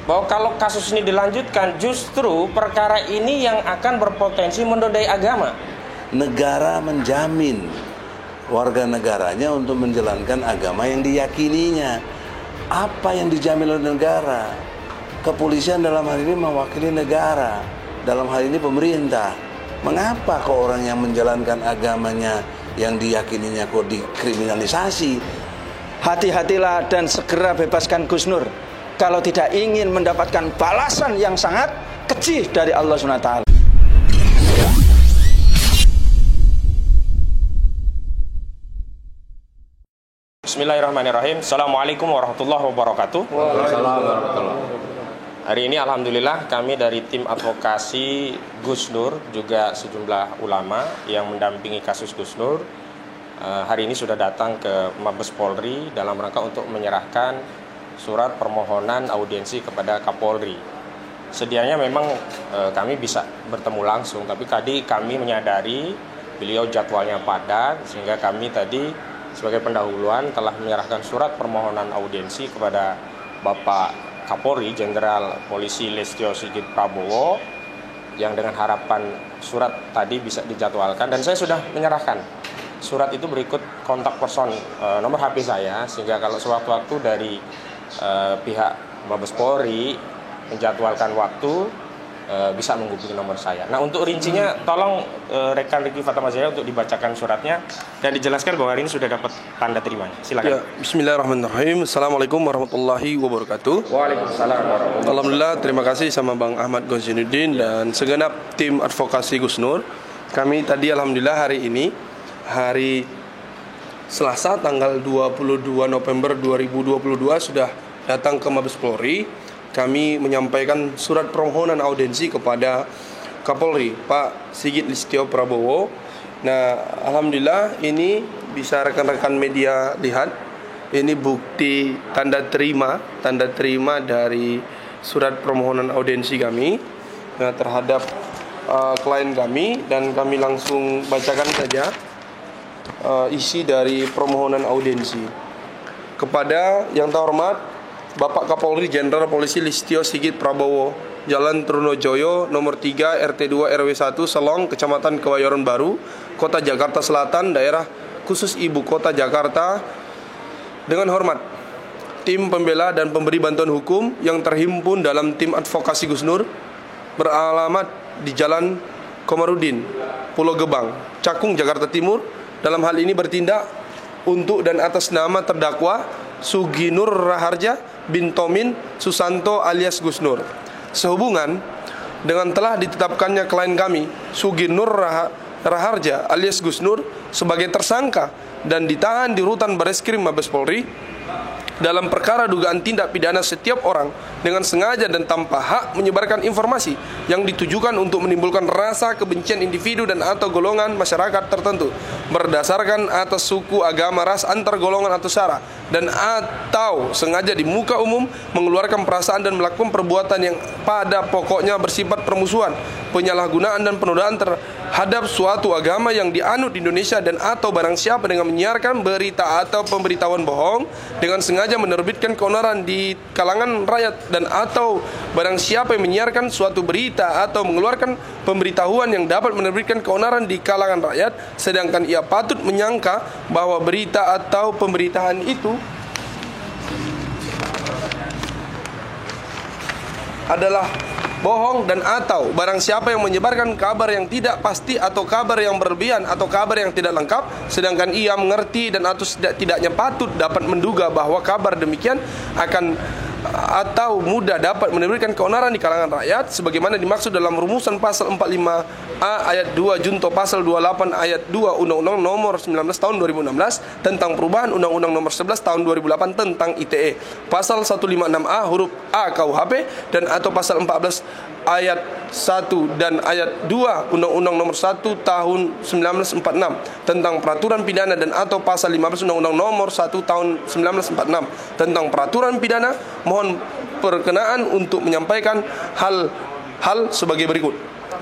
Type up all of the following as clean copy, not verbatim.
bahwa kalau kasus ini dilanjutkan, justru perkara ini yang akan berpotensi menodai agama. Negara menjamin warga negaranya untuk menjalankan agama yang diyakininya. Apa yang dijamin oleh negara? Kepolisian dalam hal ini mewakili negara, dalam hal ini pemerintah. Mengapa kok orang yang menjalankan agamanya yang diyakininya kok dikriminalisasi? Hati-hatilah dan segera bebaskan Gus Nur kalau tidak ingin mendapatkan balasan yang sangat keji dari Allah SWT. Bismillahirrahmanirrahim. Assalamualaikum warahmatullahi wabarakatuh. Waalaikumsalam warahmatullahi. Hari ini alhamdulillah kami dari tim advokasi Gus Nur, juga sejumlah ulama yang mendampingi kasus Gus Nur, hari ini sudah datang ke Mabes Polri dalam rangka untuk menyerahkan surat permohonan audiensi kepada Kapolri. Sedianya memang kami bisa bertemu langsung, tapi tadi kami menyadari beliau jadwalnya padat, sehingga kami tadi sebagai pendahuluan telah menyerahkan surat permohonan audiensi kepada Bapak Kapolri Jenderal Polisi Listio Sigit Prabowo, yang dengan harapan surat tadi bisa dijadwalkan, dan saya sudah menyerahkan surat itu berikut kontak person, nomor HP saya, sehingga kalau sewaktu-waktu dari pihak Mabes Polri menjadwalkan waktu bisa menghubungi nomor saya. Nah, untuk rincinya tolong rekan Riki Fatama Jaya untuk dibacakan suratnya dan dijelaskan bahwa hari ini sudah dapat tanda terimanya. Silakan. Ya, bismillahirrahmanirrahim. Assalamualaikum warahmatullahi wabarakatuh. Waalaikumsalam warahmatullahi wabarakatuh. Alhamdulillah, terima kasih sama Bang Ahmad Gonzinuddin dan segenap tim advokasi Gus Nur. Kami tadi alhamdulillah hari ini hari Selasa tanggal 22 November 2022 sudah datang ke Mabes Polri. Kami menyampaikan surat permohonan audiensi kepada Kapolri Pak Sigit Listio Prabowo. Nah, alhamdulillah ini bisa rekan-rekan media lihat. Ini bukti tanda terima dari surat permohonan audiensi kami terhadap klien kami, dan kami langsung bacakan saja isi dari permohonan audiensi. Kepada yang terhormat Bapak Kapolri Jenderal Polisi Listio Sigit Prabowo, Jalan Trunojoyo nomor 3 RT 2 RW 1 Selong, Kecamatan Kebayoran Baru, Kota Jakarta Selatan, Daerah Khusus Ibu Kota Jakarta. Dengan hormat, tim pembela dan pemberi bantuan hukum yang terhimpun dalam tim advokasi Gus Nur beralamat di Jalan Komarudin, Pulau Gebang, Cakung, Jakarta Timur, dalam hal ini bertindak untuk dan atas nama terdakwa Suginur Raharja bin Tomin Susanto alias Gus Nur, sehubungan dengan telah ditetapkannya klien kami Suginur Raharja alias Gus Nur sebagai tersangka dan ditahan di rutan Bareskrim Mabes Polri dalam perkara dugaan tindak pidana setiap orang dengan sengaja dan tanpa hak menyebarkan informasi yang ditujukan untuk menimbulkan rasa kebencian individu dan atau golongan masyarakat tertentu berdasarkan atas suku, agama, ras, antar golongan atau sara, dan atau sengaja di muka umum mengeluarkan perasaan dan melakukan perbuatan yang pada pokoknya bersifat permusuhan, penyalahgunaan dan penodaan terhadap suatu agama yang dianut di Indonesia, dan atau barang siapa dengan menyiarkan berita atau pemberitahuan bohong dengan sengaja menerbitkan keonaran di kalangan rakyat, dan atau barang siapa yang menyiarkan suatu berita atau mengeluarkan pemberitahuan yang dapat menerbitkan keonaran di kalangan rakyat sedangkan ia patut menyangka bahwa berita atau pemberitaan itu adalah bohong, dan atau barang siapa yang menyebarkan kabar yang tidak pasti atau kabar yang berlebihan atau kabar yang tidak lengkap sedangkan ia mengerti dan atau tidaknya patut dapat menduga bahwa kabar demikian akan atau mudah dapat menimbulkan keonaran di kalangan rakyat sebagaimana dimaksud dalam rumusan pasal 45A ayat 2 junto pasal 28 ayat 2 Undang-Undang nomor 19 tahun 2016 tentang perubahan Undang-Undang nomor 11 tahun 2008 tentang ITE, pasal 156A huruf A KUHP, dan atau pasal 14 ayat 1 dan ayat 2 Undang-Undang nomor 1 tahun 1946 tentang peraturan pidana, dan atau pasal 15 Undang-Undang nomor 1 tahun 1946 tentang peraturan pidana. Mohon perkenaan untuk menyampaikan hal sebagai berikut.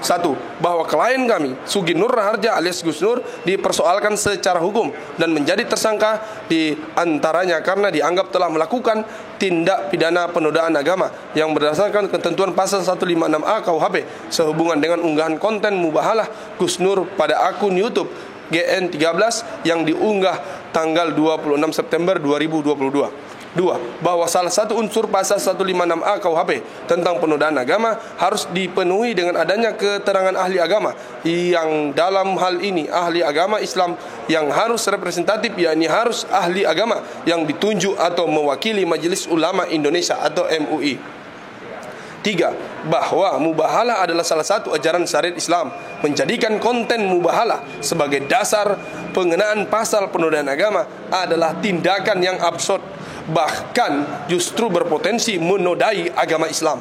Satu, bahwa klien kami, Sugi Nur Raharja alias Gus Nur, dipersoalkan secara hukum dan menjadi tersangka di antaranya karena dianggap telah melakukan tindak pidana penodaan agama yang berdasarkan ketentuan pasal 156A KUHP sehubungan dengan unggahan konten mubahalah Gus Nur pada akun YouTube GN13 yang diunggah tanggal 26 September 2022. Dua, bahwa salah satu unsur pasal 156A KUHP tentang penodaan agama harus dipenuhi dengan adanya keterangan ahli agama yang dalam hal ini ahli agama Islam yang harus representatif, yakni harus ahli agama yang ditunjuk atau mewakili Majelis Ulama Indonesia atau MUI. Tiga, bahwa mubahalah adalah salah satu ajaran syariat Islam, menjadikan konten mubahalah sebagai dasar pengenaan pasal penodaan agama adalah tindakan yang absurd, bahkan justru berpotensi menodai agama Islam.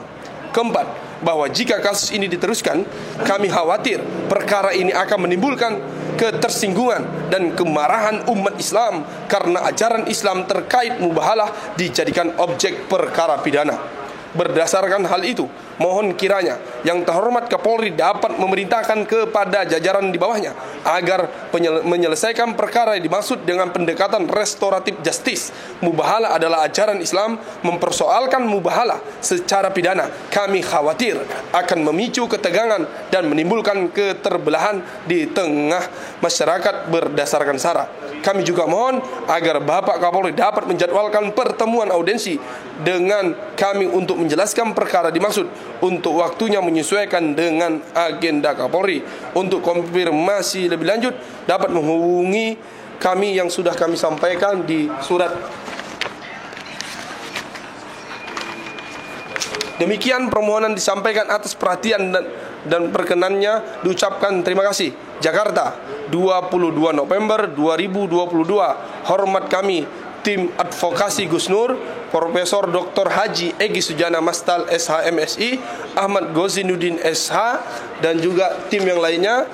Keempat, bahwa jika kasus ini diteruskan, kami khawatir perkara ini akan menimbulkan ketersinggungan dan kemarahan umat Islam karena ajaran Islam terkait mubahalah dijadikan objek perkara pidana. Berdasarkan hal itu, mohon kiranya Yang Terhormat Kapolri dapat memerintahkan kepada jajaran di bawahnya agar menyelesaikan perkara yang dimaksud dengan pendekatan restoratif justice. Mubahalah adalah ajaran Islam, mempersoalkan mubahalah secara pidana kami khawatir akan memicu ketegangan dan menimbulkan keterbelahan di tengah masyarakat berdasarkan SARA. Kami juga mohon agar Bapak Kapolri dapat menjadwalkan pertemuan audensi dengan kami untuk menjelaskan perkara dimaksud untuk waktunya menyesuaikan dengan agenda Kapolri. Untuk konfirmasi lebih lanjut dapat menghubungi kami yang sudah kami sampaikan di surat. Demikian permohonan disampaikan atas perhatian dan perkenannya diucapkan terima kasih. Jakarta, 22 November 2022. Hormat kami, tim advokasi Gus Nur, Profesor Dr. Haji Egy Sujana Mastal SH MSI, Ahmad Gozinuddin SH, dan juga tim yang lainnya.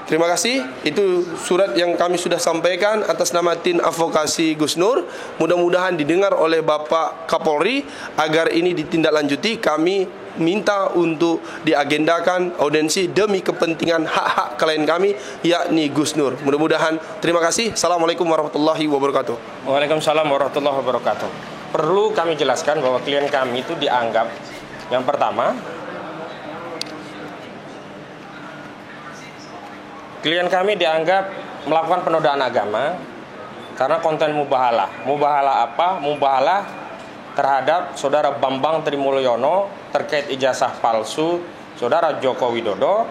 Terima kasih. Itu surat yang kami sudah sampaikan atas nama tim advokasi Gus Nur. Mudah-mudahan didengar oleh Bapak Kapolri agar ini ditindaklanjuti. Kami minta untuk diagendakan audensi demi kepentingan hak-hak klien kami, yakni Gus Nur. Mudah-mudahan. Terima kasih. Assalamualaikum warahmatullahi wabarakatuh. Waalaikumsalam warahmatullahi wabarakatuh. Perlu kami jelaskan bahwa klien kami itu dianggap, yang pertama, klien kami dianggap melakukan penodaan agama karena konten mubahalah. Mubahalah apa? Mubahalah terhadap Saudara Bambang Trimulyono terkait ijazah palsu Saudara Joko Widodo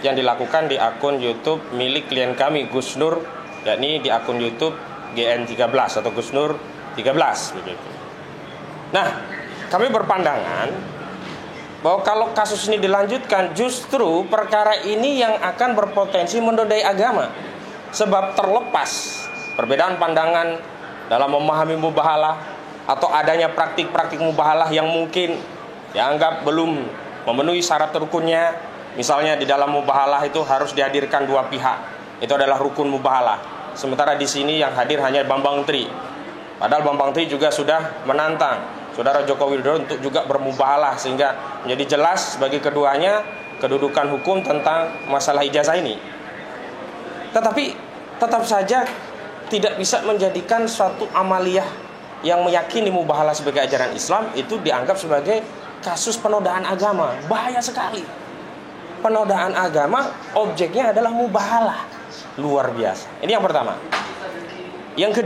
yang dilakukan di akun YouTube milik klien kami Gus Nur, yakni di akun YouTube GN13 atau Gus Nur 13 begitu. Nah, kami berpandangan bahwa kalau kasus ini dilanjutkan, justru perkara ini yang akan berpotensi menodai agama. Sebab terlepas perbedaan pandangan dalam memahami mubahalah atau adanya praktik-praktik mubahalah yang mungkin dianggap belum memenuhi syarat rukunnya. Misalnya di dalam mubahalah itu harus dihadirkan dua pihak. Itu adalah rukun mubahalah. Sementara di sini yang hadir hanya Bambang Tri. Padahal Bambang Tri juga sudah menantang Saudara Joko Widodo untuk juga bermubahalah, sehingga menjadi jelas bagi keduanya kedudukan hukum tentang masalah ijazah ini. Tetapi tetap saja tidak bisa menjadikan suatu amaliyah yang meyakini mubahalah sebagai ajaran Islam itu dianggap sebagai kasus penodaan agama. Bahaya sekali. Penodaan agama objeknya adalah mubahalah. Luar biasa. Ini yang pertama. Yang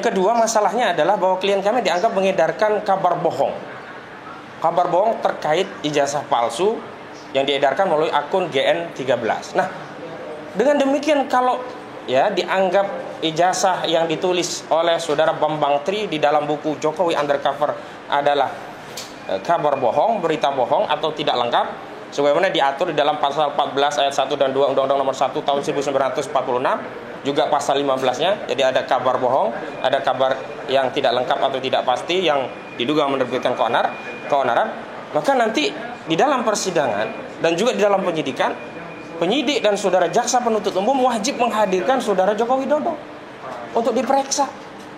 kedua masalahnya adalah bahwa klien kami dianggap mengedarkan kabar bohong. Kabar bohong terkait ijazah palsu yang diedarkan melalui akun GN13. Nah, dengan demikian kalau dianggap ijazah yang ditulis oleh Saudara Bambang Tri di dalam buku Jokowi Undercover adalah kabar bohong, berita bohong atau tidak lengkap, sebagaimana diatur di dalam pasal 14 ayat 1 dan 2 Undang-Undang Nomor 1 tahun 1946, juga pasal 15-nya. Jadi ada kabar bohong, ada kabar yang tidak lengkap atau tidak pasti yang diduga menerbitkan keonaran. Maka nanti di dalam persidangan dan juga di dalam penyidikan, penyidik dan saudara jaksa penuntut umum wajib menghadirkan Saudara Joko Widodo untuk diperiksa,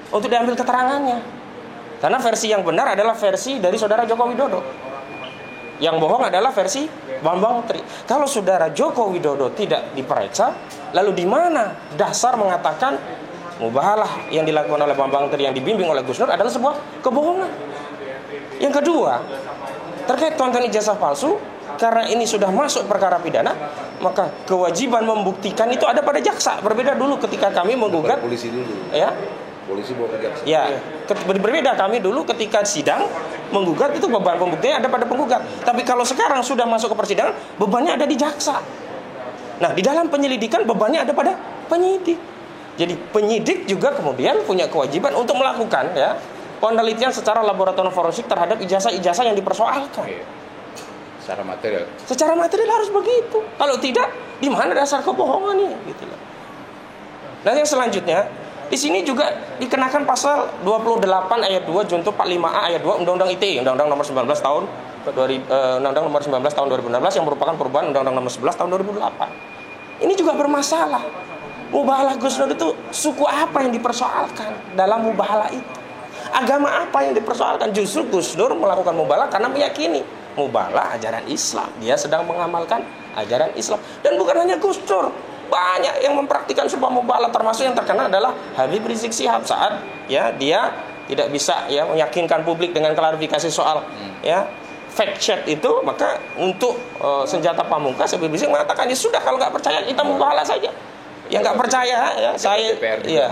untuk diambil keterangannya. Karena versi yang benar adalah versi dari Saudara Joko Widodo. Yang bohong adalah versi Bambang Tri. Kalau saudara Joko Widodo tidak diperiksa, lalu di mana dasar mengatakan mubahalah yang dilakukan oleh Bambang Tri yang dibimbing oleh Gus Nur adalah sebuah kebohongan? Yang kedua, terkait konten ijazah palsu, karena ini sudah masuk perkara pidana, maka kewajiban membuktikan itu ada pada jaksa. Berbeda dulu ketika kami menggugat polisi dulu. Ya. Polisi bawa ke jaksa. Ya, berbeda kami dulu ketika sidang menggugat itu beban pembuktiannya ada pada penggugat. Tapi kalau sekarang sudah masuk ke persidangan, bebannya ada di jaksa. Nah, di dalam penyelidikan bebannya ada pada penyidik. Jadi penyidik juga kemudian punya kewajiban untuk melakukan ya penelitian secara laboratorium forensik terhadap ijazah-ijazah yang dipersoalkan. Secara material. Secara material harus begitu. Kalau tidak, di mana dasar kebohongannya gitu loh. Nah, yang selanjutnya di sini juga dikenakan pasal 28 ayat 2 junto 45A ayat 2 Undang-Undang ITE, Undang-Undang Nomor 19 tahun Undang-Undang Nomor 19 tahun 2016 yang merupakan perubahan Undang-Undang Nomor 11 tahun 2008. Ini juga bermasalah. Mubahalah Gus Nur itu suku apa yang dipersoalkan dalam mubahalah itu? Agama apa yang dipersoalkan? Justru Gus Nur melakukan mubahalah karena meyakini mubahalah ajaran Islam. Dia sedang mengamalkan ajaran Islam. Dan bukan hanya Gus Nur, banyak yang mempraktikkan sebuah mubahalah, termasuk yang terkenal adalah Habib Rizik Syihab saat ya dia tidak bisa ya meyakinkan publik dengan klarifikasi soal ya fact check itu, maka untuk senjata pamungkas Habib Rizik mengatakan ya sudah, kalau nggak percaya kita mubahalah saja. Yang nggak percaya ya saya DPR ya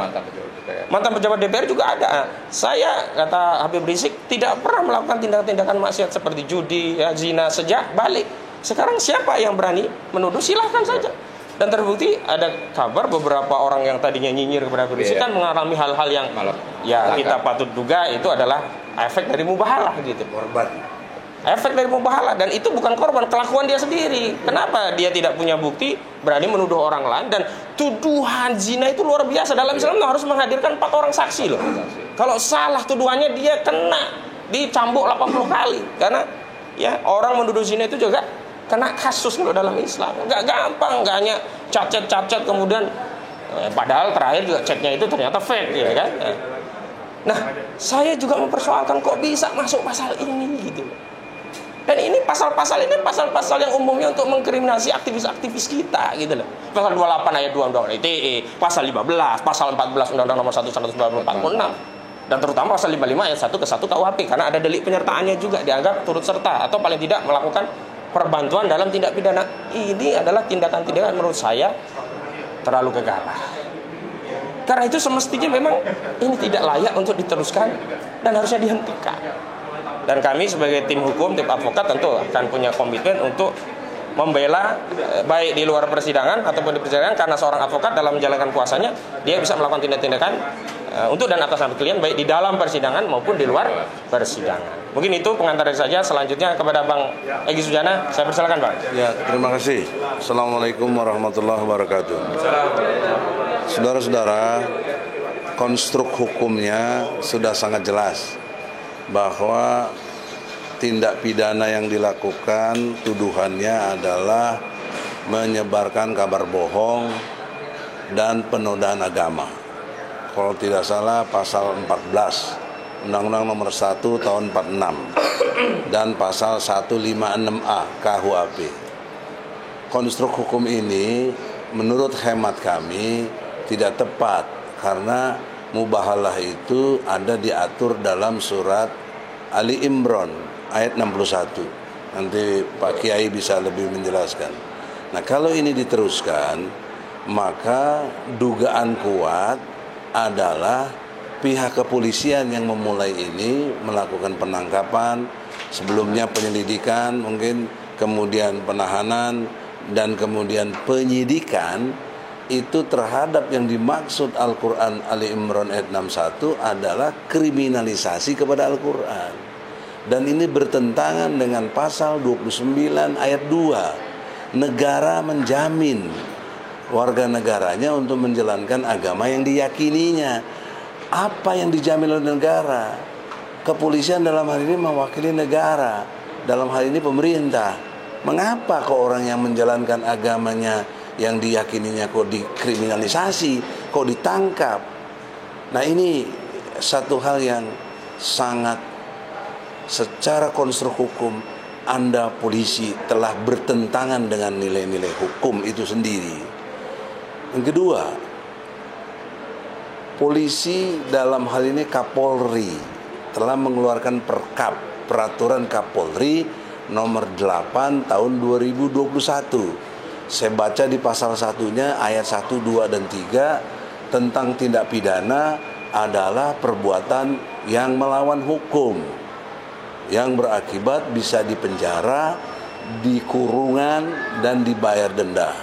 mantan pejabat DPR juga ada. Saya, kata Habib Rizik, tidak pernah melakukan tindakan-tindakan maksiat seperti judi ya, zina sejak balik. Sekarang siapa yang berani menuduh, silahkan saja. Dan terbukti ada kabar beberapa orang yang tadinya nyinyir kepada Habib Rizik kan mengalami hal-hal yang ya kita patut duga itu adalah efek dari mubahalah gitu. Korban. Efek dari mubahalah, dan itu bukan korban, kelakuan dia sendiri. Kenapa dia tidak punya bukti, berani menuduh orang lain, dan tuduhan zina itu luar biasa. Dalam Islam harus menghadirkan 4 orang saksi loh. Kalau salah tuduhannya dia kena dicambuk 80 kali. Karena ya orang menuduh zina itu juga kena kasus loh dalam Islam. Nggak gampang, nggak hanya cat-cat kemudian padahal terakhir juga chatnya itu ternyata fake ya kan. Nah, saya juga mempersoalkan kok bisa masuk pasal ini gitu. Dan ini pasal-pasal yang umumnya untuk mengkriminalisasi aktivis-aktivis kita gitu loh. Pasal 28 ayat 2 Undang-Undang ITE, pasal 15, pasal 14 Undang-Undang Nomor 1 tahun 1946. Dan terutama pasal 55 ayat 1 ke 1 KUHP, karena ada delik penyertaannya juga dianggap turut serta atau paling tidak melakukan perbantuan dalam tindak pidana. Ini adalah tindakan-tindakan menurut saya terlalu gegabah. Karena itu semestinya memang ini tidak layak untuk diteruskan dan harusnya dihentikan. Dan kami sebagai tim hukum, tim advokat tentu akan punya komitmen untuk membela baik di luar persidangan ataupun di persidangan, karena seorang advokat dalam menjalankan kuasanya dia bisa melakukan tindak-tindakan untuk dan atas nama klien baik di dalam persidangan maupun di luar persidangan. Mungkin itu pengantar dari saja. Selanjutnya kepada Bang Egy Sujana, saya persilakan Bang. Ya, terima kasih. Assalamualaikum warahmatullahi wabarakatuh. Saudara-saudara, konstruk hukumnya sudah sangat jelas bahwa tindak pidana yang dilakukan tuduhannya adalah menyebarkan kabar bohong dan penodaan agama. Kalau tidak salah pasal 14 Undang-Undang Nomor 1 tahun 46 dan pasal 156A KUHP. Konstruk hukum ini menurut hemat kami tidak tepat, karena mubahalah itu ada diatur dalam surat Ali Imran ayat 61. Nanti Pak Kiai bisa lebih menjelaskan. Nah, kalau ini diteruskan, maka dugaan kuat adalah pihak kepolisian yang memulai ini melakukan penangkapan, sebelumnya penyelidikan, mungkin kemudian penahanan, dan kemudian penyidikan. Itu terhadap yang dimaksud Al-Quran Ali Imran ayat 61 adalah kriminalisasi kepada Al-Quran. Dan ini bertentangan dengan pasal 29 ayat 2. Negara menjamin warga negaranya untuk menjalankan agama yang diyakininya. Apa yang dijamin oleh negara? Kepolisian dalam hal ini mewakili negara, dalam hal ini pemerintah. Mengapa kok orang yang menjalankan agamanya yang diyakininya kok dikriminalisasi, kok ditangkap? Nah, ini satu hal yang sangat secara konstruk hukum Anda polisi telah bertentangan dengan nilai-nilai hukum itu sendiri. Yang kedua, polisi dalam hal ini Kapolri telah mengeluarkan peraturan Kapolri nomor 8 tahun 2021. Saya baca di pasal 1-nya ayat 1, 2, dan 3 tentang tindak pidana adalah perbuatan yang melawan hukum, yang berakibat bisa dipenjara, dikurungan, dan dibayar denda.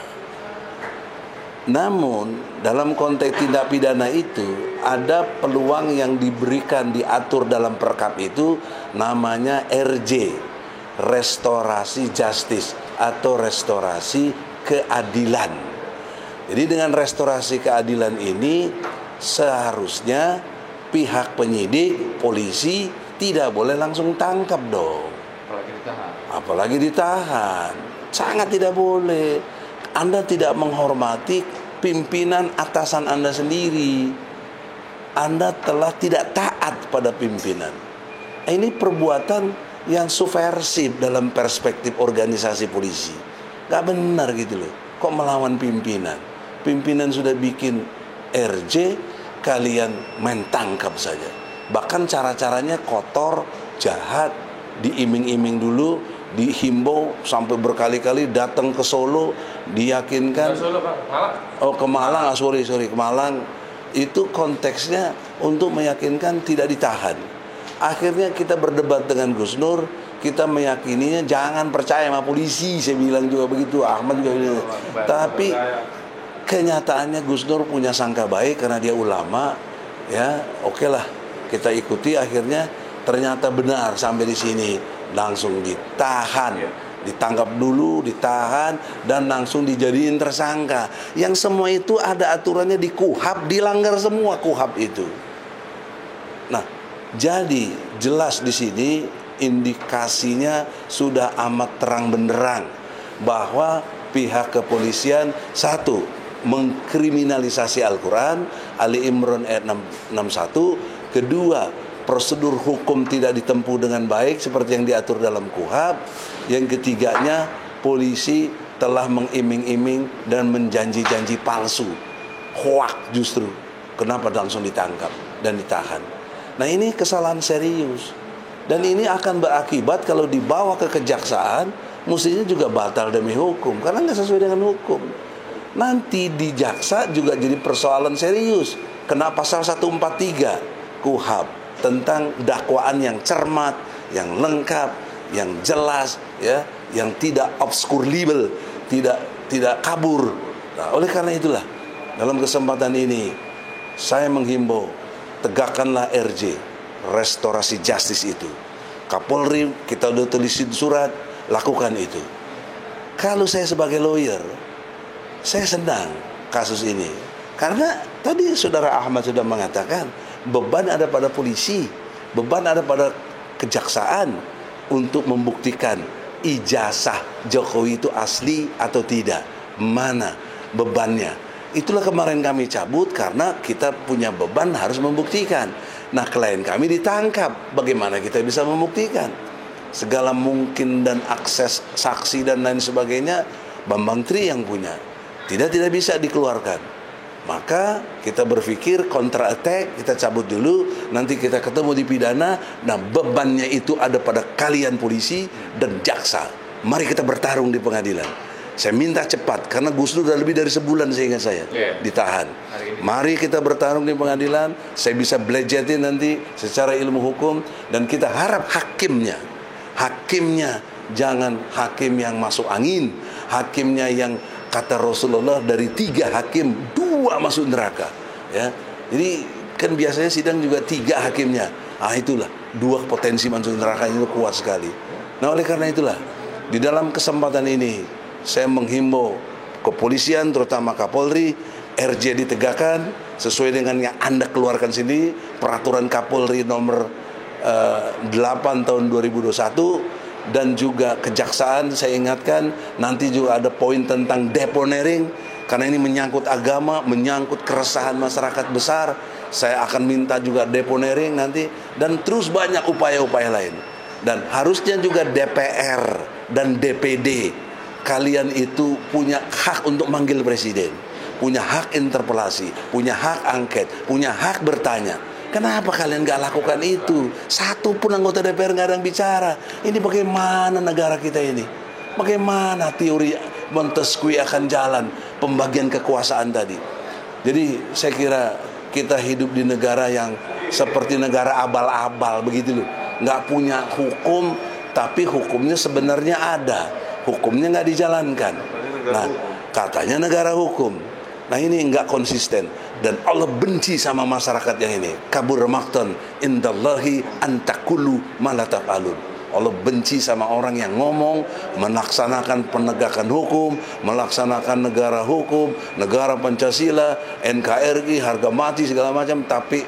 Namun dalam konteks tindak pidana itu ada peluang yang diberikan, diatur dalam perkap itu, namanya RJ, restorasi justice atau restorasi keadilan. Jadi dengan restorasi keadilan ini seharusnya pihak penyidik, polisi tidak boleh langsung tangkap dong. Apalagi ditahan. Sangat tidak boleh. Anda tidak menghormati pimpinan atasan Anda sendiri. Anda telah tidak taat pada pimpinan. Ini perbuatan yang subversif dalam perspektif organisasi polisi. Gak benar gitu loh. Kok melawan pimpinan? Pimpinan sudah bikin RJ, kalian main tangkap saja. Bahkan cara-caranya kotor, jahat, diiming-iming dulu, dihimbau sampai berkali-kali datang ke Solo, diyakinkan. Ke Solo, Bang. Malang. Oh, ke Malang, sorry, ke Malang. Itu konteksnya untuk meyakinkan tidak ditahan. Akhirnya kita berdebat dengan Gus Nur, kita meyakininya jangan percaya sama polisi, saya bilang juga begitu, Ahmad juga bilang. Tapi kenyataannya Gus Nur punya sangka baik karena dia ulama, ya, oke lah, kita ikuti. Akhirnya ternyata benar sampai di sini, langsung ditahan, ditangkap dulu, ditahan, dan langsung dijadiin tersangka. Yang semua itu ada aturannya di KUHAP, dilanggar semua KUHAP itu. Nah, jadi jelas di sini indikasinya sudah amat terang benderang bahwa pihak kepolisian satu mengkriminalisasi Al-Quran, Ali Imran ayat 61. Kedua, prosedur hukum tidak ditempuh dengan baik seperti yang diatur dalam KUHAP. Yang ketiganya, polisi telah mengiming-iming dan menjanji-janji palsu, hoak justru. Kenapa langsung ditangkap dan ditahan? Nah, ini kesalahan serius. Dan ini akan berakibat kalau dibawa ke kejaksaan, mestinya juga batal demi hukum, karena nggak sesuai dengan hukum. Nanti di jaksa juga jadi persoalan serius. Kena pasal 143 KUHAP tentang dakwaan yang cermat, yang lengkap, yang jelas, ya, yang tidak obscurable, tidak kabur. Nah, oleh karena itulah dalam kesempatan ini saya menghimbau, tegakkanlah RJ, restorasi justice itu. Kapolri kita udah tulisin surat, lakukan itu. Kalau saya sebagai lawyer, saya senang kasus ini, karena tadi saudara Ahmad sudah mengatakan beban ada pada polisi, beban ada pada kejaksaan untuk membuktikan ijazah Jokowi itu asli atau tidak. Mana bebannya? Itulah kemarin kami cabut karena kita punya beban harus membuktikan. Nah, klien kami ditangkap, bagaimana kita bisa membuktikan? Segala mungkin dan akses saksi dan lain sebagainya Bambang Tri yang punya. Tidak bisa dikeluarkan. Maka kita berpikir counter attack, kita cabut dulu, nanti kita ketemu di pidana. Nah, bebannya itu ada pada kalian polisi dan jaksa. Mari kita bertarung di pengadilan. Saya minta cepat, karena Gus Dur sudah lebih dari sebulan seingat saya ditahan. Mari kita bertarung di pengadilan. Saya bisa belajarin nanti secara ilmu hukum, dan kita harap hakimnya jangan hakim yang masuk angin, hakimnya yang kata Rasulullah dari 3 hakim 2 masuk neraka, ya. Jadi kan biasanya sidang juga 3 hakimnya. Itulah 2 potensi masuk neraka itu kuat sekali. Nah, oleh karena itulah di dalam kesempatan ini saya menghimbau kepolisian, terutama Kapolri, RJ ditegakkan sesuai dengan yang Anda keluarkan sendiri, peraturan Kapolri nomor 8 tahun 2021. Dan juga kejaksaan, saya ingatkan nanti juga ada poin tentang deponering, karena ini menyangkut agama, menyangkut keresahan masyarakat besar. Saya akan minta juga deponering nanti, dan terus banyak upaya-upaya lain. Dan harusnya juga DPR dan DPD, kalian itu punya hak untuk manggil presiden, punya hak interpelasi, punya hak angket, punya hak bertanya. Kenapa kalian gak lakukan itu? Satu pun anggota DPR gak ada yang bicara. Ini bagaimana negara kita ini? Bagaimana teori Montesquieu akan jalan pembagian kekuasaan tadi? Jadi saya kira kita hidup di negara yang seperti negara abal-abal begitu loh. Gak punya hukum, tapi hukumnya sebenarnya ada. Hukumnya gak dijalankan. Nah, katanya negara hukum. Nah ini nggak konsisten, dan Allah benci sama masyarakat yang ini. Kabur maqtan indallahi antakulu malatafalun. Allah benci sama orang yang ngomong, melaksanakan penegakan hukum, melaksanakan negara hukum, negara Pancasila, NKRI, harga mati segala macam, tapi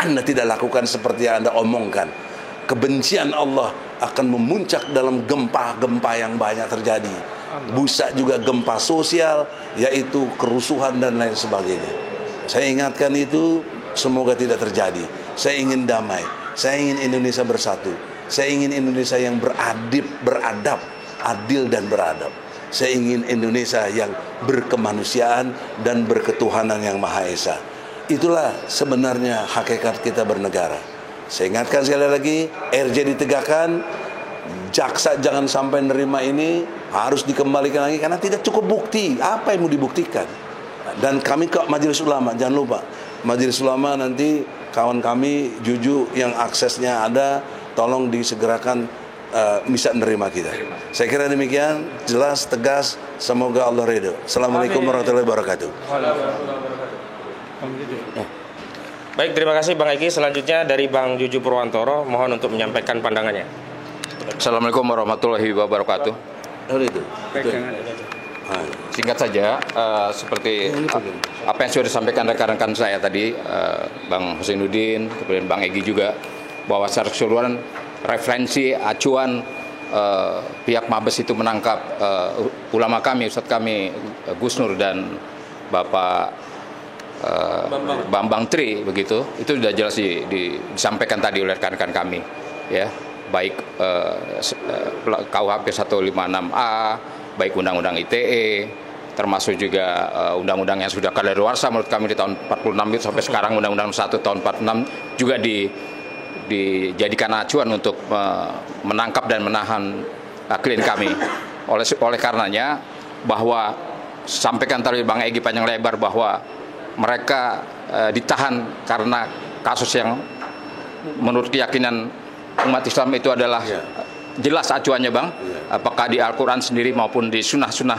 Anda tidak lakukan seperti yang Anda omongkan. Kebencian Allah akan memuncak dalam gempa-gempa yang banyak terjadi. Busa juga gempa sosial, yaitu kerusuhan dan lain sebagainya. Saya ingatkan itu, semoga tidak terjadi. Saya ingin damai, saya ingin Indonesia bersatu, saya ingin Indonesia yang beradab, adil dan beradab. Saya ingin Indonesia yang berkemanusiaan dan berketuhanan yang Maha Esa. Itulah sebenarnya hakikat kita bernegara. Saya ingatkan sekali lagi, RJ ditegakkan, jaksa jangan sampai nerima ini, harus dikembalikan lagi karena tidak cukup bukti. Apa yang mau dibuktikan? Dan kami ke Majelis Ulama, jangan lupa Majelis Ulama nanti kawan kami Juju yang aksesnya ada, tolong disegerakan bisa menerima kita. Saya kira demikian, jelas, tegas, semoga Allah ridho. Assalamualaikum warahmatullahi wabarakatuh. Baik, terima kasih Bang Egi. Selanjutnya dari Bang Juju Purwantoro, mohon untuk menyampaikan pandangannya. Assalamualaikum warahmatullahi wabarakatuh. Singkat saja, seperti apa yang sudah disampaikan rekan-rekan saya tadi, Bang Husainuddin, kemudian Bang Egi juga, bahwa secara keseluruhan referensi acuan pihak Mabes itu menangkap ulama kami, Ustadz kami Gus Nur dan Bapak Bambang Tri, begitu, itu sudah jelas disampaikan tadi oleh rekan-rekan kami, ya, baik KUHP 156A, baik Undang-Undang ITE, termasuk juga undang-undang yang sudah kadaluarsa menurut kami di tahun 46 itu sampai sekarang, Undang-Undang 1 tahun 46 juga dijadikan acuan untuk menangkap dan menahan klien kami. Oleh karenanya, bahwa sampaikan tadi Bang Egi panjang lebar bahwa mereka ditahan karena kasus yang menurut keyakinan umat Islam itu adalah jelas acuannya, Bang. Apakah di Al-Quran sendiri maupun di sunnah-sunnah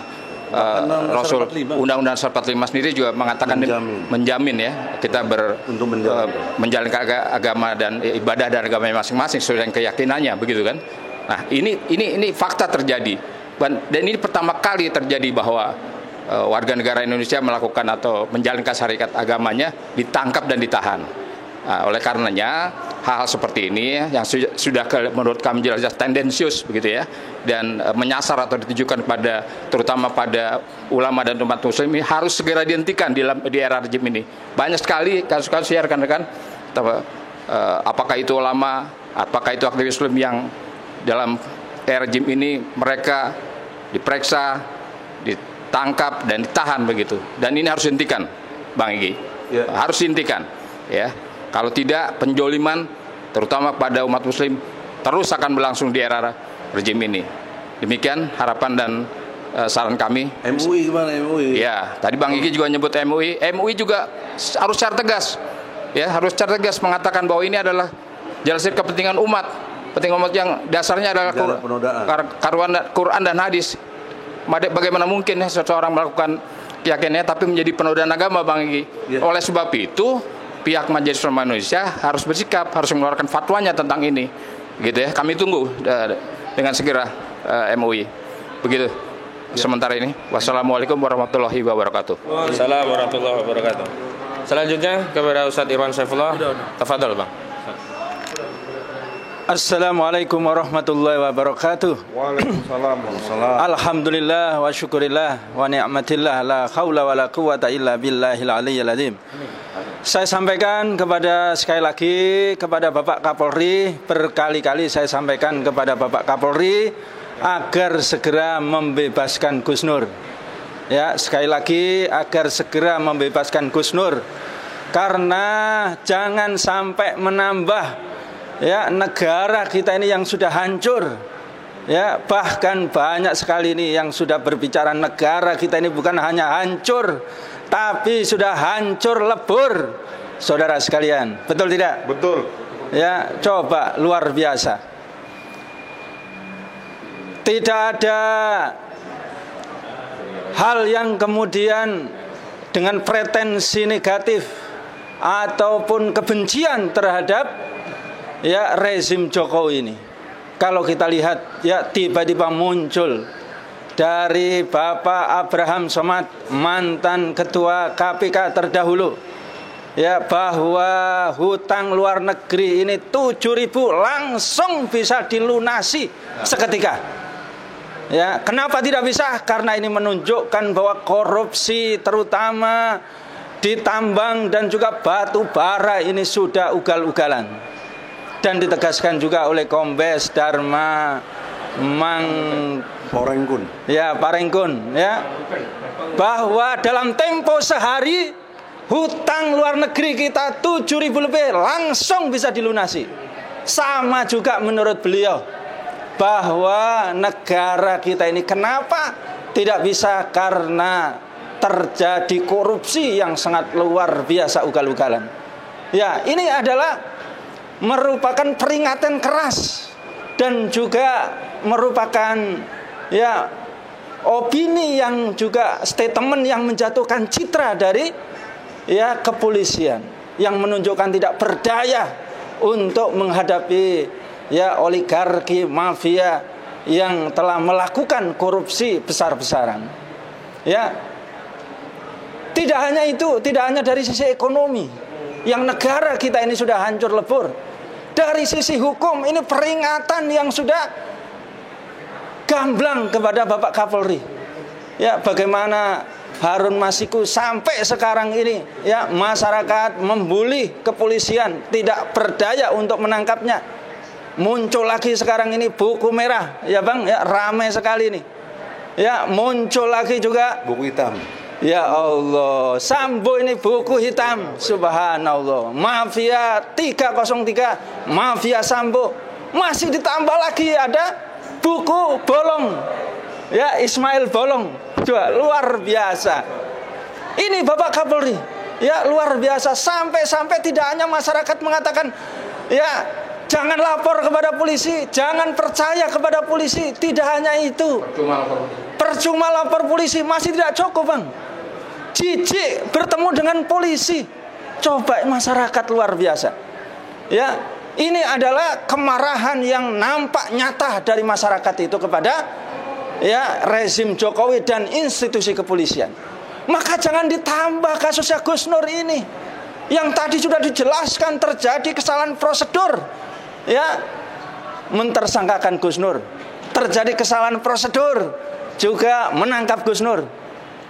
Rasul, Undang-Undang 45 sendiri juga mengatakan menjamin ya kita untuk menjalankan agama dan ibadah dan agama masing-masing sesuai dengan keyakinannya, begitu kan? Nah, ini fakta terjadi, dan ini pertama kali terjadi bahwa warga negara Indonesia melakukan atau menjalankan syariat agamanya ditangkap dan ditahan. Nah, oleh karenanya hal-hal seperti ini yang sudah menurut kami jelas tendensius, begitu ya, dan menyasar atau ditujukan terutama pada ulama dan umat muslim ini harus segera dihentikan di era rejim ini. Banyak sekali kasus-kasus ya rekan-rekan, apakah itu ulama, apakah itu aktivis muslim yang dalam era rejim ini mereka diperiksa, ditangkap dan ditahan, begitu. Dan ini harus dihentikan, Bang Egi. Harus dihentikan, ya. Kalau tidak, penjoliman terutama pada umat muslim terus akan berlangsung di era rejim ini. Demikian harapan dan saran kami. MUI gimana MUI? Ya, tadi Bang Egi juga nyebut MUI. MUI juga harus secara tegas, ya, harus secara tegas mengatakan bahwa ini adalah jelasnya kepentingan umat, kepentingan umat yang dasarnya adalah Quran dan hadis. Bagaimana mungkin seseorang melakukan keyakinannya tapi menjadi penodaan agama, Bang Egi? Oleh sebab itu, pihak Majelis Ulama Indonesia harus bersikap, harus mengeluarkan fatwanya tentang ini, gitu ya. Kami tunggu dengan segera MUI, begitu. Sementara ini, wassalamualaikum warahmatullahi wabarakatuh. Waalaikumsalam warahmatullahi wabarakatuh. Selanjutnya kepada Ustadz Irwan Saifullah, tafadhol, Bang. Assalamualaikum warahmatullahi wabarakatuh. Waalaikumsalam. Alhamdulillah wa syukurillah wa ni'matillah la haula wa la quwata illa billahil aliyyil azim. Saya sampaikan sekali lagi kepada Bapak Kapolri, berkali-kali saya sampaikan kepada Bapak Kapolri agar segera membebaskan Gus Nur. Ya, sekali lagi agar segera membebaskan Gus Nur. Karena jangan sampai menambah ya negara kita ini yang sudah hancur. Ya, bahkan banyak sekali ini yang sudah berbicara negara kita ini bukan hanya hancur, tapi sudah hancur lebur, saudara sekalian. Betul tidak? Betul. Ya, coba luar biasa. Tidak ada hal yang kemudian dengan pretensi negatif ataupun kebencian terhadap ya rezim Jokowi ini. Kalau kita lihat ya tiba-tiba muncul dari Bapak Abraham Somad, mantan ketua KPK terdahulu, ya, bahwa hutang luar negeri ini 7.000 langsung bisa dilunasi seketika. Ya, kenapa tidak bisa? Karena ini menunjukkan bahwa korupsi terutama di tambang dan juga batu bara ini sudah ugal-ugalan. Dan ditegaskan juga oleh Kombes Dharma Parengkun. Ya, Parengkun, ya, bahwa dalam tempo sehari hutang luar negeri kita 7.000 lebih langsung bisa dilunasi. Sama juga menurut beliau bahwa negara kita ini kenapa tidak bisa, karena terjadi korupsi yang sangat luar biasa ugal-ugalan. Ya, ini adalah merupakan peringatan keras dan juga merupakan ya opini yang juga statement yang menjatuhkan citra dari ya kepolisian yang menunjukkan tidak berdaya untuk menghadapi ya oligarki mafia yang telah melakukan korupsi besar-besaran. Ya, tidak hanya itu, tidak hanya dari sisi ekonomi yang negara kita ini sudah hancur lebur. Dari sisi hukum ini peringatan yang sudah gamblang kepada Bapak Kapolri. Ya, bagaimana Harun Masiku sampai sekarang ini ya masyarakat membuli kepolisian, tidak berdaya untuk menangkapnya. Muncul lagi sekarang ini buku merah, ya Bang, ya ramai sekali ini. Ya, muncul lagi juga Buku hitam. ya Allah, Sambo ini buku hitam, subhanallah. Mafia 303, mafia Sambo. Masih ditambah lagi ada buku bolong, ya Ismail Bolong. Coba, luar biasa. Ini Bapak Kapolri, ya luar biasa. Sampai-sampai tidak hanya masyarakat mengatakan, ya jangan lapor kepada polisi, jangan percaya kepada polisi. Tidak hanya itu, percuma lapor polisi, masih tidak cukup Bang. Jijik bertemu dengan polisi. Coba, masyarakat luar biasa. Ya, ini adalah kemarahan yang nampak nyata dari masyarakat itu kepada ya rezim Jokowi dan institusi kepolisian. Maka jangan ditambah kasusnya Gus Nur ini. Yang tadi sudah dijelaskan terjadi kesalahan prosedur. Ya, mentersangkakan Gus Nur. Terjadi kesalahan prosedur juga menangkap Gus Nur.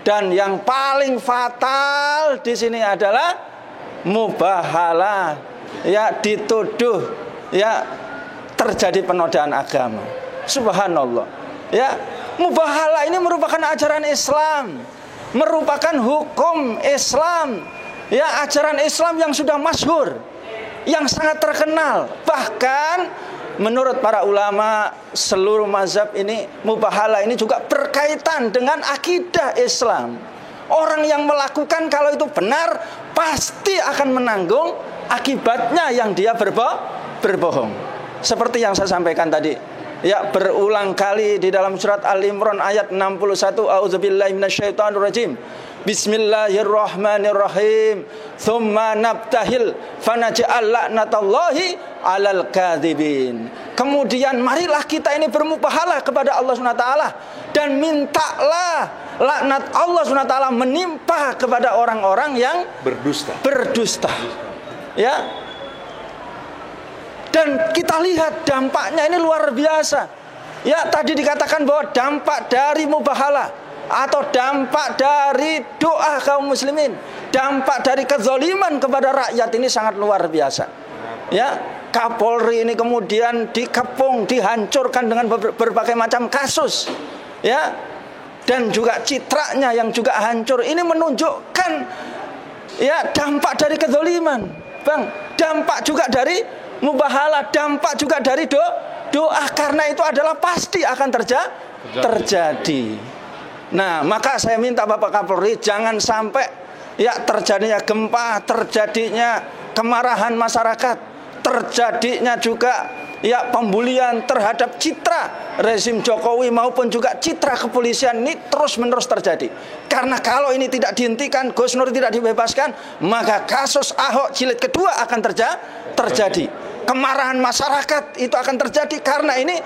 Dan yang paling fatal di sini adalah mubahalah, ya dituduh ya terjadi penodaan agama. Subhanallah. Ya, mubahalah ini merupakan ajaran Islam, merupakan hukum Islam. Ya, ajaran Islam yang sudah masyhur, yang sangat terkenal. Bahkan menurut para ulama seluruh mazhab ini, mubahalah ini juga berkaitan dengan akidah Islam. Orang yang melakukan kalau itu benar pasti akan menanggung akibatnya yang dia berbohong. Seperti yang saya sampaikan tadi, ya berulang kali di dalam surat Al-Imran ayat 61, a'udzubillahi minasyaitonirrajim. Bismillahirrahmanirrahim. Tsumma nabtahil fanaj'al la'natallahi 'alal kadzibin. Kemudian marilah kita ini bermubahalah kepada Allah SWT dan mintalah laknat Allah SWT menimpa kepada orang-orang yang berdusta. Ya. Dan kita lihat dampaknya ini luar biasa. Ya, tadi dikatakan bahwa dampak dari mubahalah atau dampak dari doa kaum muslimin, dampak dari kezaliman kepada rakyat ini sangat luar biasa. Ya, Kapolri ini kemudian dikepung, dihancurkan dengan berbagai macam kasus. Ya, dan juga citranya yang juga hancur. Ini menunjukkan ya dampak dari kezaliman, Bang. Dampak juga dari mubahalah, dampak juga dari doa, karena itu adalah pasti akan terjadi. Nah, maka saya minta Bapak Kapolri jangan sampai ya terjadinya gempa, terjadinya kemarahan masyarakat, terjadinya juga ya pembulian terhadap citra rezim Jokowi maupun juga citra kepolisian ini terus-menerus terjadi. Karena kalau ini tidak dihentikan, Gus Nur tidak dibebaskan, maka kasus Ahok jilid kedua akan terjadi. Kemarahan masyarakat itu akan terjadi karena ini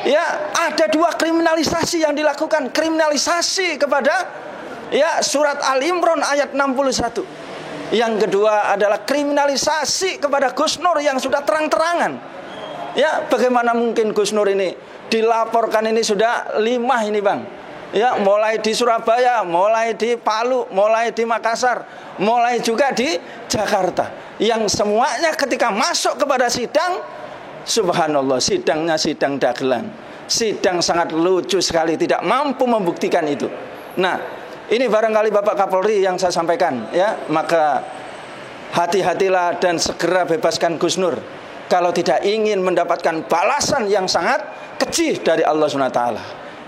ya ada dua kriminalisasi yang dilakukan. Kriminalisasi kepada ya surat Al-Imran ayat 61. Yang kedua adalah kriminalisasi kepada Gus Nur yang sudah terang-terangan. Ya, bagaimana mungkin Gus Nur ini dilaporkan ini sudah 5 ini, Bang. Ya, mulai di Surabaya, mulai di Palu, mulai di Makassar, mulai juga di Jakarta. Yang semuanya ketika masuk kepada sidang, subhanallah, sidangnya sidang dagelan. Sidang sangat lucu sekali, tidak mampu membuktikan itu. Nah, ini barangkali Bapak Kapolri yang saya sampaikan, ya. Maka hati-hatilah dan segera bebaskan Gus Nur. Kalau tidak ingin mendapatkan balasan yang sangat keji dari Allah SWT.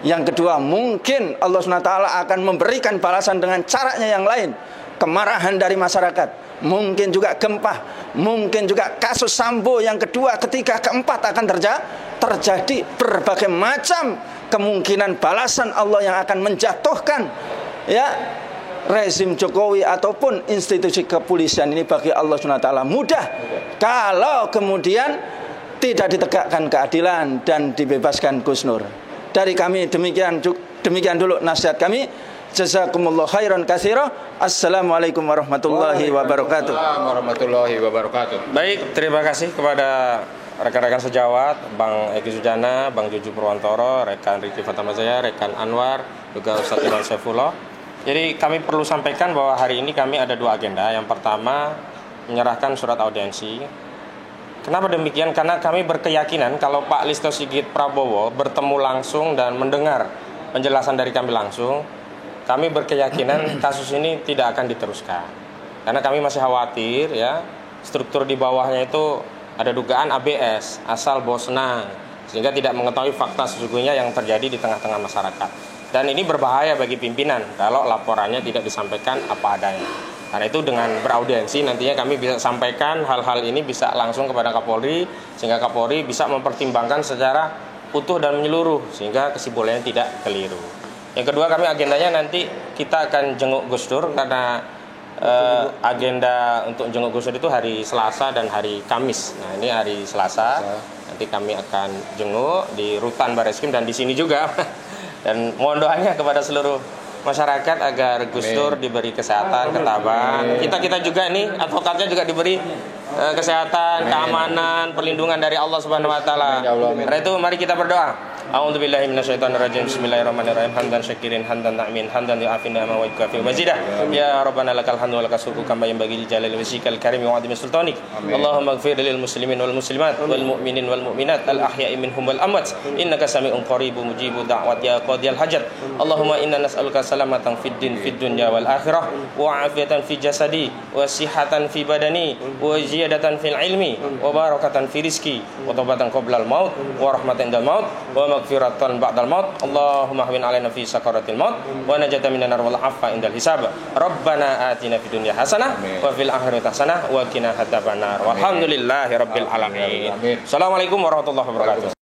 Yang kedua, mungkin Allah SWT akan memberikan balasan dengan caranya yang lain. Kemarahan dari masyarakat, mungkin juga gempa, mungkin juga kasus Sambo yang kedua, ketiga, keempat akan terjadi berbagai macam kemungkinan balasan Allah yang akan menjatuhkan ya rezim Jokowi ataupun institusi kepolisian ini bagi Allah SWT mudah kalau kemudian tidak ditegakkan keadilan dan dibebaskan Gus Nur. Dari kami demikian dulu nasihat kami. Jazakumullah khairan katsira. Assalamualaikum warahmatullahi wabarakatuh. Warahmatullahi wabarakatuh. Baik, terima kasih kepada rekan-rekan sejawat, Bang Eki Sujana, Bang Juju Purwantoro, rekan Riki Fatamazaya, rekan Anwar, juga Ustadz Iwan Saifullah. Jadi kami perlu sampaikan bahwa hari ini kami ada 2 agenda. Yang pertama, menyerahkan surat audiensi. Kenapa demikian? Karena kami berkeyakinan kalau Pak Listio Sigit Prabowo bertemu langsung dan mendengar penjelasan dari kami langsung, kami berkeyakinan kasus ini tidak akan diteruskan. Karena kami masih khawatir ya, struktur di bawahnya itu ada dugaan ABS, asal bawa senang, sehingga tidak mengetahui fakta sesungguhnya yang terjadi di tengah-tengah masyarakat. Dan ini berbahaya bagi pimpinan kalau laporannya tidak disampaikan apa adanya. Karena itu dengan beraudiensi nantinya kami bisa sampaikan hal-hal ini bisa langsung kepada Kapolri, sehingga Kapolri bisa mempertimbangkan secara utuh dan menyeluruh, sehingga kesimpulannya tidak keliru. Yang kedua, kami agendanya nanti kita akan jenguk Gus Dur, karena agenda untuk jenguk Gus Dur itu hari Selasa dan hari Kamis. Nah, ini hari Selasa, nanti kami akan jenguk di Rutan Barreskrim dan di sini juga. Dan mohon doanya kepada seluruh masyarakat agar Gus Dur diberi kesehatan, ketabahan. Kita juga ini advokatnya juga diberi kesehatan, keamanan, perlindungan dari Allah Subhanahu wa taala. Karena itu mari kita berdoa. A'udzubillahi minasyaitonirrajim. Bismillahirrahmanirrahim. Hamdan syakirin, hamdan na'min, hamdan yu'afina ma wa yukafi mazidah. Ya Rabbana lakal hamdu wa lakal syukru kama yanbaghi li jalali wajhikal karim wa 'azimi sultanik. Allahumma ighfir lil muslimin wal muslimat wal mu'minin wal mu'minat al ahya'i minhum wal amwat. Innaka sami'un qaribun mujibud da'wat ya qadiyal hajat. Allahumma inna nas'aluka salamatan fid dunya wal akhirah wa 'afiyatan fi jasadi wa sihhatan fi badani wa ziyadatan fil ilmi wa barakatan fi rizqi wa taubatan qoblal maut wa rahmatan indal maut wa maghfiratan ba'dal maut. Allahumma hawwin 'alaina fi sakaratil maut wa najatan minan nar wal 'afwa indal hisab. Rabbana atina fid dunya hasanah wa fil akhirati hasanah wa qina adzabannar. Walhamdulillahi rabbil alamin. Assalamualaikum warahmatullahi wabarakatuh.